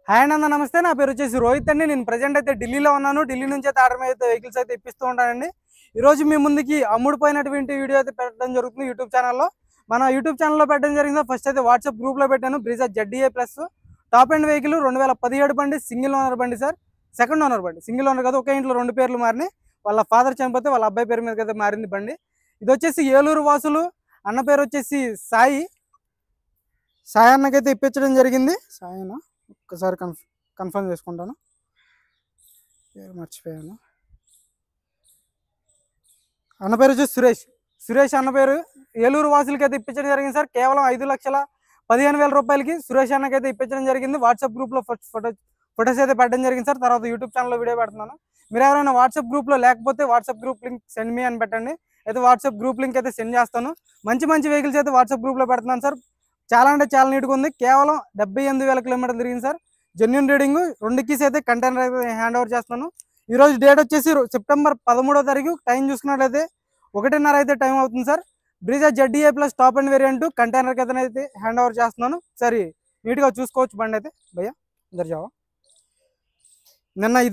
Hi అన్న నమస్తే. నా పేరు వచ్చేసి రోహిత్ అండి. నేను ప్రజెంట్ అయితే ఢిల్లీలో ఉన్నాను. ఢిల్లీ నుంచి అయితే ఆర్డర్ అయితే వెహికల్స్ అయితే ఇప్పిస్తూ ఉంటానండి. ఈరోజు మీ ముందుకి అమ్ముడుపోయినటువంటి వీడియో అయితే పెట్టడం జరుగుతుంది యూట్యూబ్ ఛానల్లో. మన యూట్యూబ్ ఛానల్లో పెట్టడం జరిగింది. ఫస్ట్ అయితే వాట్సాప్ గ్రూప్లో పెట్టాను. Brezza ZDA plus top and vehicle 2017 బండి, సింగిల్ ఓనర్ బండి సార్. సెకండ్ ఓనర్ బండి, సింగిల్ ఓనర్ కాదు. ఒకే ఇంట్లో రెండు పేర్లు మారినాయి. వాళ్ళ ఫాదర్ చనిపోతే వాళ్ళ అబ్బాయి పేరు మీద అయితే మారింది బండి. ఇది వచ్చేసి ఏలూరు వాసులు. అన్న పేరు వచ్చేసి సాయి. సాయి అన్నకైతే ఇప్పించడం జరిగింది. సాయినా ఒక్కసారి కన్ఫర్మ్ చేసుకుంటాను, పేరు మర్చిపోయాను. అన్న పేరు వచ్చేసి సురేష్ అన్న పేరు. ఏలూరు వాసులకి అయితే ఇప్పించడం జరిగింది సార్. కేవలం 5,15,000 రూపాయలకి సురేష్ అన్నకైతే ఇప్పించడం జరిగింది. వాట్సాప్ గ్రూప్లో ఫొటోస్ అయితే పెట్టడం జరిగింది సార్. తర్వాత యూట్యూబ్ ఛానల్లో వీడియో పెడుతున్నాను. మీరు ఎవరైనా వాట్సాప్ గ్రూప్లో లేకపోతే WhatsApp group link send me అని పెట్టండి. అయితే వాట్సాప్ గ్రూప్ లింక్ అయితే సెండ్ చేస్తాను. మంచి వెహికల్స్ అయితే వాట్సాప్ గ్రూప్లో పెడుతున్నాను సార్. చాలా అంటే చాలా నీట్గా ఉంది. కేవలం 78,000 కిలోమీటర్లు తిరిగింది సార్. Genuine reading. 2 కీస్ అయితే కంటైనర్ అయితే హ్యాండ్ ఓవర్ చేస్తున్నాను. ఈరోజు డేట్ వచ్చేసి సెప్టెంబర్ 13వ తారీఖు. టైం చూసుకున్నట్లయితే 1:30 అయితే టైం అవుతుంది sir. Brezza ZDA plus top and variant కంటైనర్కి అయితే హ్యాండ్ ఓవర్ చేస్తున్నాను. సరే నీట్గా చూసుకోవచ్చు బండి అయితే. భయ్యా ఇద్దరు జావా నిన్న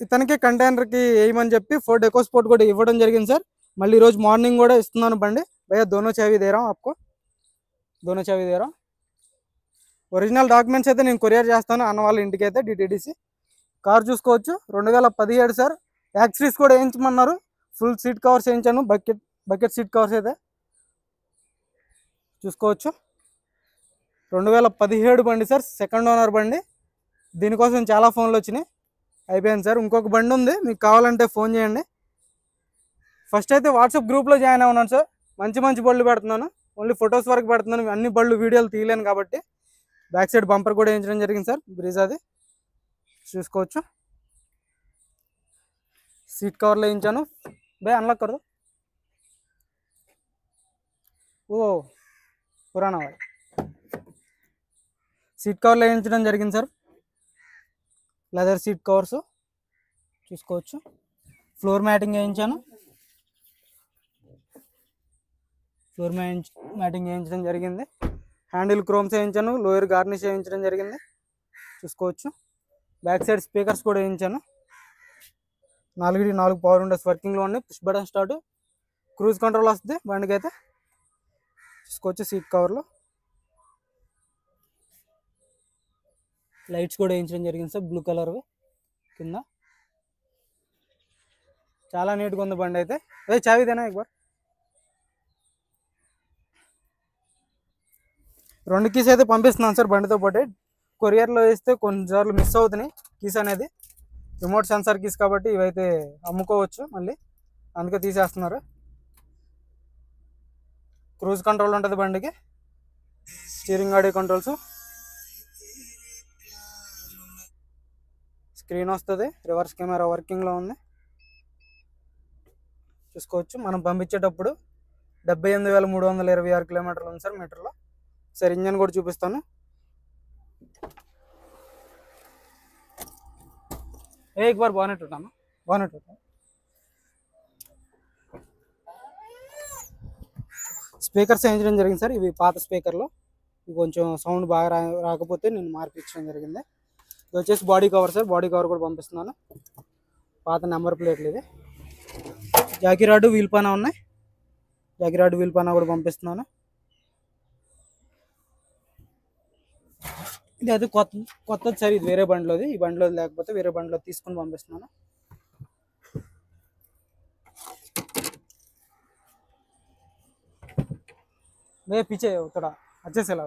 ఇతనికి కంటైనర్కి వేయమని చెప్పి ఫోర్డ్ ఎకోస్పోర్ట్ కూడా ఇవ్వడం జరిగింది సార్. మళ్ళీ ఈరోజు మార్నింగ్ కూడా ఇస్తున్నాను బండి. భయ్యా దోనో చావీ దే రहा हूं आपको, दोनों चावी दे रहा हूं. ఒరిజినల్ డాక్యుమెంట్స్ అయితే నేను కొరియర్ చేస్తాను అన్న వాళ్ళ ఇంటికి అయితే. DTDC కార్ చూసుకోవచ్చు. 2017 సార్. యాక్సరీస్ కూడా వేయించమన్నారు. ఫుల్ సీట్ కవర్స్ వేయించాను. బకెట్ సీట్ కవర్స్ అయితే చూసుకోవచ్చు. 2017 బండి సార్. సెకండ్ ఓనర్ బండి. దీనికోసం చాలా ఫోన్లు వచ్చినాయి. అయిపోయింది సార్. ఇంకొక బండి ఉంది, మీకు కావాలంటే ఫోన్ చేయండి. ఫస్ట్ అయితే వాట్సాప్ గ్రూప్లో జాయిన్ అవునాను సార్. మంచి బళ్ళు పెడుతున్నాను. ఓన్లీ ఫొటోస్ వరకు పెడుతున్నాను. అన్ని బళ్ళు వీడియోలు తీయలేను కాబట్టి. బ్యాక్ సైడ్ బంపర్ కూడా వేయించడం జరిగింది సార్. బ్రీజాది చూసుకోవచ్చు. సీట్ కవర్లో వేయించాను. బే అన్లాక్ కరదో. ఓ పురాణా వాడు. సీట్ కవర్లో వేయించడం జరిగింది సార్. లెదర్ సీట్ కవర్స్ చూసుకోవచ్చు. ఫ్లోర్ మ్యాటింగ్ వేయించాను. ఫ్లోర్ మ్యాటింగ్ వేయించడం జరిగింది. హ్యాండిల్ క్రోమ్స్ వేయించాను. లోయర్ గార్నిష్ వేయించడం జరిగింది. చూసుకోవచ్చు. బ్యాక్ సైడ్ స్పీకర్స్ కూడా వేయించాను. 4 పవర్ విండోస్ వర్కింగ్లో ఉన్నాయి. Push button start, cruise control వస్తుంది బండికి అయితే. చూసుకోవచ్చు. సీట్ కవర్లో లైట్స్ కూడా వేయించడం జరిగింది సార్. బ్లూ కలర్వి కింద. చాలా నీట్గా ఉంది బండి అయితే. చావీదేనా ఎక్బార్. 2 కీస్ అయితే పంపిస్తున్నాను సార్ బండితో పాటు. కొరియర్లో వేస్తే కొన్నిసార్లు మిస్ అవుతున్నాయి కీస్ అనేది. రిమోట్ సెన్సార్ కీస్ కాబట్టి ఇవైతే అమ్ముకోవచ్చు మళ్ళీ, అందుకే తీసేస్తున్నారు. క్రూజ్ కంట్రోల్ ఉంటుంది బండికి. స్టీరింగ్ ఆడియో కంట్రోల్స్, స్క్రీన్ వస్తుంది. రివర్స్ కెమెరా వర్కింగ్లో ఉంది. చూసుకోవచ్చు. మనం పంపించేటప్పుడు 78,326 కిలోమీటర్లు ఉంది సార్ మీటర్లో. సరే ఇంజన్ కూడా చూపిస్తాను. एक बार बॉनेट उठाना. बॉनेट उठा. స్పీకర్స్ వేయించడం జరిగింది సార్. ఇవి పాత స్పీకర్లు. ఇవి కొంచెం సౌండ్ బాగా రాకపోతే నేను మార్పించడం జరిగింది. ఇది వచ్చేసి body cover sir. Body cover కూడా పంపిస్తున్నాను. పాత నెంబర్ ప్లేట్లు ఇది. జాకీ రాడ్, వీల్ పానా ఉన్నాయి. జాకీ రాడ్, వీల్ పానా కూడా పంపిస్తున్నాను. ఇది అది కొత్తది సార్. ఇది వేరే బండిలోది. ఈ బండిలో లేకపోతే వేరే బండిలో తీసుకుని పంపిస్తున్నాను. పీచే ఇక్కడ వచ్చేసేలా.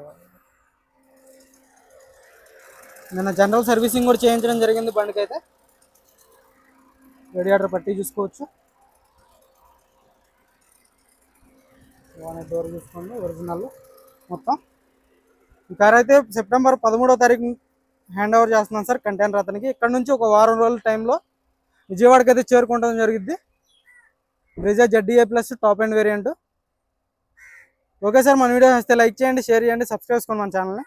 నిన్న జనరల్ సర్వీసింగ్ కూడా చేయించడం జరిగింది బండికి అయితే. రేడియేటర్ పట్టి చూసుకోవచ్చు. డోర్ చూసుకోండి. ఒరిజినల్ మొత్తం. ఈ కార్ అయితే సెప్టెంబర్ 13వ తారీఖు హ్యాండ్ ఓవర్ చేస్తున్నాను సార్ కంటైనర్ అతనికి. ఇక్కడ నుంచి ఒక వారం రోజుల టైంలో విజయవాడకి అయితే చేరుకుంటడం జరిగింది. Brezza ZDA plus top and variant. Okay sir, మన వీడియో వస్తే లైక్ చేయండి, షేర్ చేయండి, సబ్స్క్రైబ్ చేసుకోండి మన ఛానల్ని.